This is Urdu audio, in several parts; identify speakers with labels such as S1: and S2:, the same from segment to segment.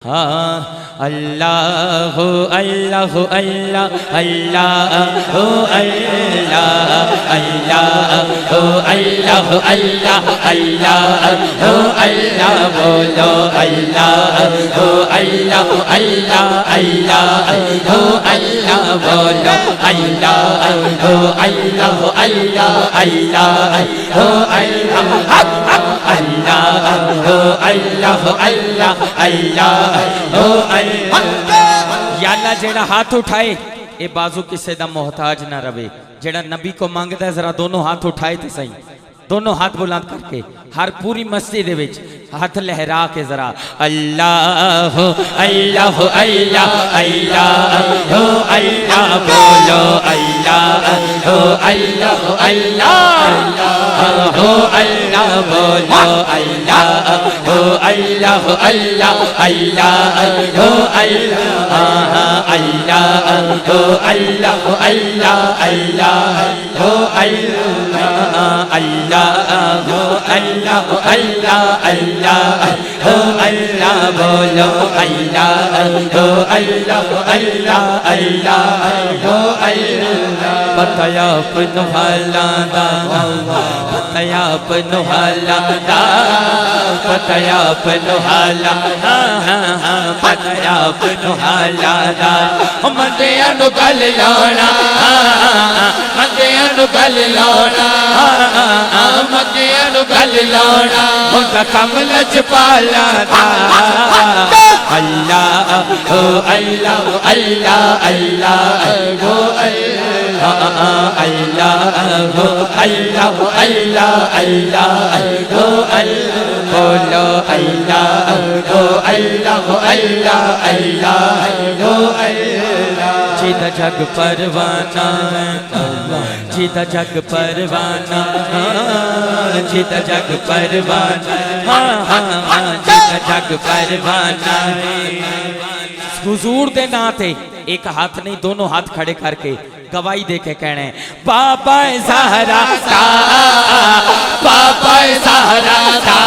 S1: اللہ اللہ اللہ اللہ اللہ اللہ اللہ اللہ اللہ بولو اللہ اللہ اللہ اللہ اللہ بولو اللہ اللہ اللہ اللہ اللہ اللہ یا اللہ جیڑا ہاتھ اٹھائے اے بازو کسے دا محتاج نہ روے جیڑا نبی کو مانگتا ہے ذرا دونوں ہاتھ اٹھائے تے صحیح دونوں ہاتھ بلند کر کے ہر پوری مسجد دے وچ ہاتھ لہرا کے ذرا اللہ اللہ اللہ اللہ اللہ بولو اللہ اللہ اللہ اللہ بولو اللہ اللہ اللہ اللہ اللہ اللہ اللہ اللہ بولو اللہ اللہ اللہ بتایا اپنو حالات بتایا اپنو حالات بتایا اپنو حالات بتایا اپنو حالات مندیاں نو گل لانا مندیاں نو گل لانا مندیاں نو گل لانا ہوندا کم لجپالا دا اللہ اللہ اللہ اللہ اللہ اللہ اللہ بولو اللہ اللہ اللہ جیتا جگ پروانہ جیتا جگ پروانہ جیتا جگ پروانہ جیتا جگ پروانہ حضور دے ناتے ایک ہاتھ نہیں دونوں ہاتھ کھڑے کر کے گواہی دے کے کہنے بابا زہرا تا بابا زہرا تا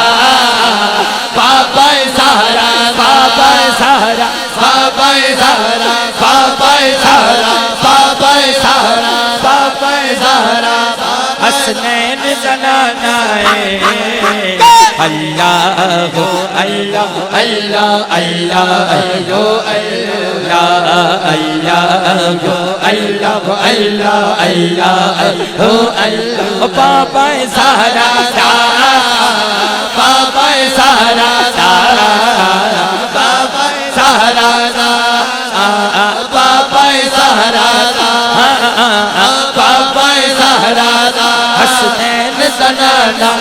S1: بابا زہرا بابا زہرا بابا زہرا بابا زہرا بابا زہرا بابا زہرا حسنین زنانا اللہ اللہ اللہ اللہ اللہ اللہ اللہ بابا زہرا بابا زہرا بابا زہرا بابا زہرا بابا زہرا حسنین زنانا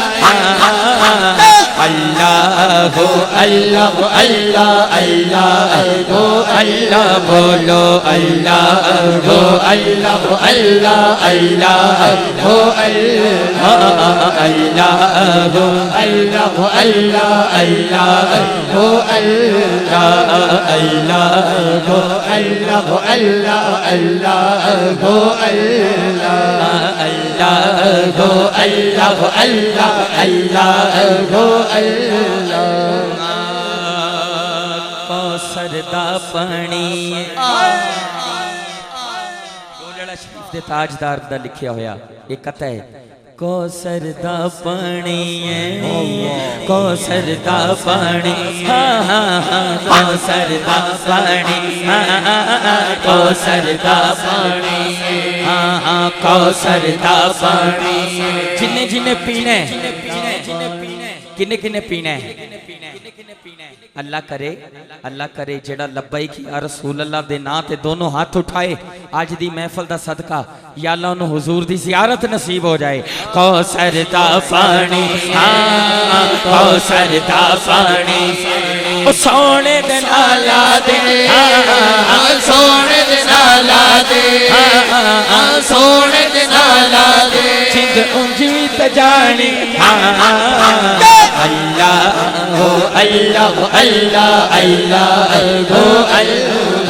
S1: اللہ اللہ اللہ اللہ اللہ بولو اللہ اللہ اللہ اللہ اللہ اللہ اللہ کوثر دا پانی گولڑا شریف دے تاجدار دا لکھیا ہویا ایک قطع ہے کوثر دا پانی کوثر دا پانی کوثر دا پانی کوثر دا پانی کوثر دا پانی جنہیں جنہیں پینے کنے کنے پینے اللہ کرے جڑا لبیک یا رسول اللہ دے نا تے دونوں ہاتھ اٹھائے آج دی محفل دا صدقہ یا اللہ انہوں حضور دی زیارت نصیب ہو جائے کوثر دا پانی کوثر دا پانی سونے دے نالا دے سونے دے نالا دے سونے دے نالا دے چند انجوی تجانی اللہ اللہ اللہ اللہ اللہ اللہ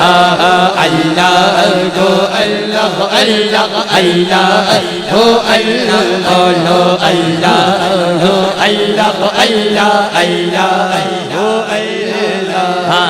S1: اللہ اللہ اللہ اللہ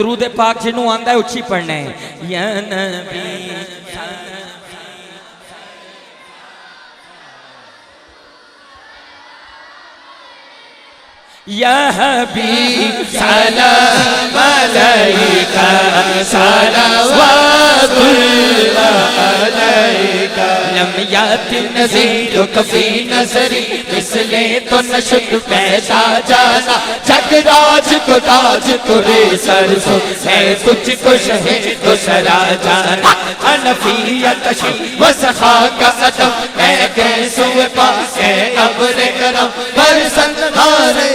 S1: درود پاک جنوں آندا ہے اچھی پڑھنا ہے یا نبی یا حبیب
S2: سلام علیکہ صلوات اللہ علیکہ
S1: لم یات
S2: نذیرک فی نظری مثل تو نشد پیدا جانا جگ راج کو تاج کرے سر سو ہے تجھ کو شہد تو سرا جانا حنفیت شی وسخا کا ادب ہے گیسو پاس ہے ابر کرم برسن ہارے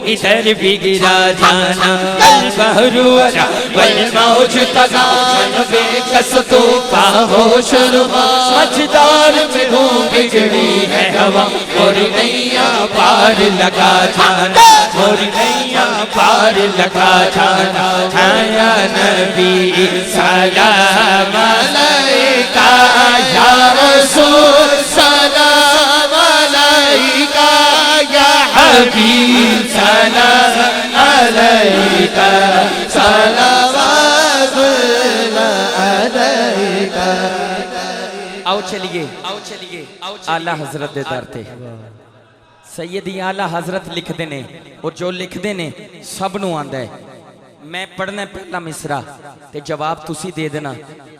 S1: ادھر بھی گرا جانا البحر ورا
S2: والموج تغان بے کس تو پاہو شرما مجدار میں ہوں بگڑی ہے ہوا اور نیا پار لگا جانا
S1: اور نیا پار لگا جانا
S2: یا نبی سلام علیکہ یا رسول سلام علیکہ یا حبیب سلام علیکہ صلوات اللہ علیکہ
S1: آؤ چلیے آلہ حضرت دے در تے سیدی آلہ حضرت لکھ دینے اور جو لکھ دینے سب نو آندہ ہے میں پڑھنا پہلا مصرع تے جواب تسی دے دینا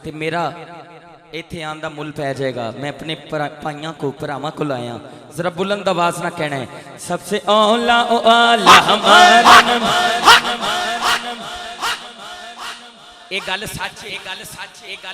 S1: تے میرا ایتھے آندہ مل پہ جائے گا میں اپنے پائیاں کو پراما کو لائیاں ذرا بلند آواز نہ کہنا ہے سب سے اولا او آلہ ہمارا ایک گل سچ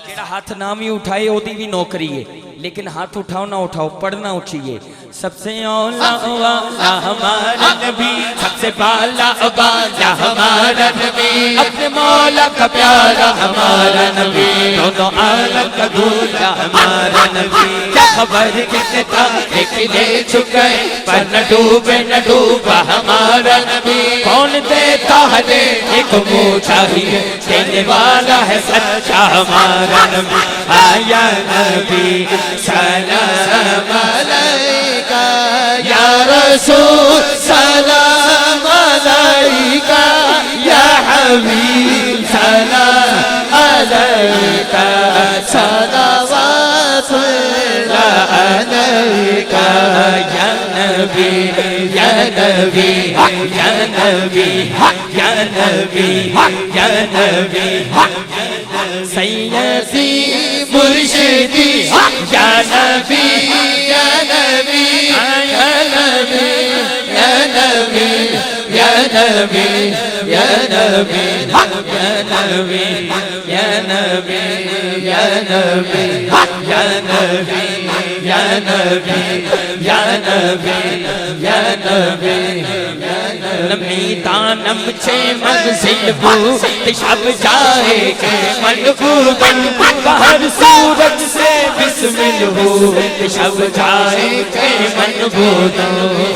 S1: جیڑا ہاتھ نام ہی اٹھائے او دی بھی نوکری ہے لیکن ہاتھ اٹھاؤ نہ اٹھاؤ پڑھنا اچھئیے سب سے اولا والا ہمارا نبی
S2: سب سے بالا بالا ہمارا نبی اپنے مولا کا پیارا ہمارا نبی دونوں عالم کا دولا ہمارا نبی کیا خبر کتنے تاریخ لے چکے پر نہ ڈوبا ہمارا نبی کون دیتا ہے دینے کو منہ چاہیے دینے والا ہے سچا ہمارا نبی آیا نبی سلام علیکہ یا رسول سلام علیکہ یا حبیب سلام علیکہ صلوات اللہ علیکہ یا نبی یا نبی یا نبی یا نبی یا نبی سیدی مرشدی یا نبی یا نبی یا نبی یا نبی یا نبی یا نبی یا نبی یا نبی یا نبی یا نبی یا نبی یا نبی نمی دانم چھے منزل بو شب جائے کے منبود باہر سورج سے بسمل ہو شب جائے کے منبود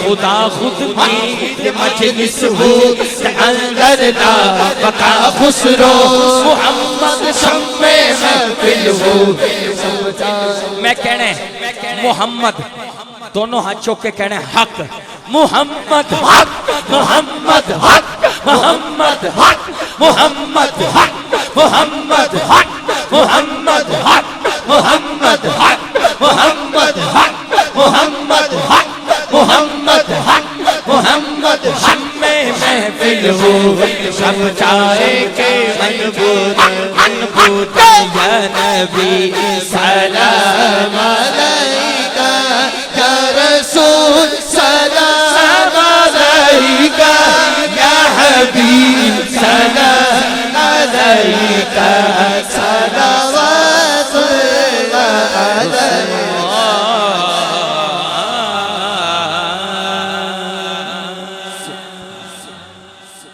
S2: خدا خود کی مجلس ہو اندر لا بقا خسرو محمد شمع محفل ہو سب
S1: میں کہنا ہے محمد دونوں ہاتھ چوک کے کہنا ہے حق محمد حق محمد حق محمد حق محمد حق محمد حق محمد حق محمد حق محمد حق محمد حق محمد حق محمد حق میں محفل ہو سب چاہے کہ منبوط یا نبی سلام علیکہ یا رسول سلام علیکہ یا حبیب سلام علیکہ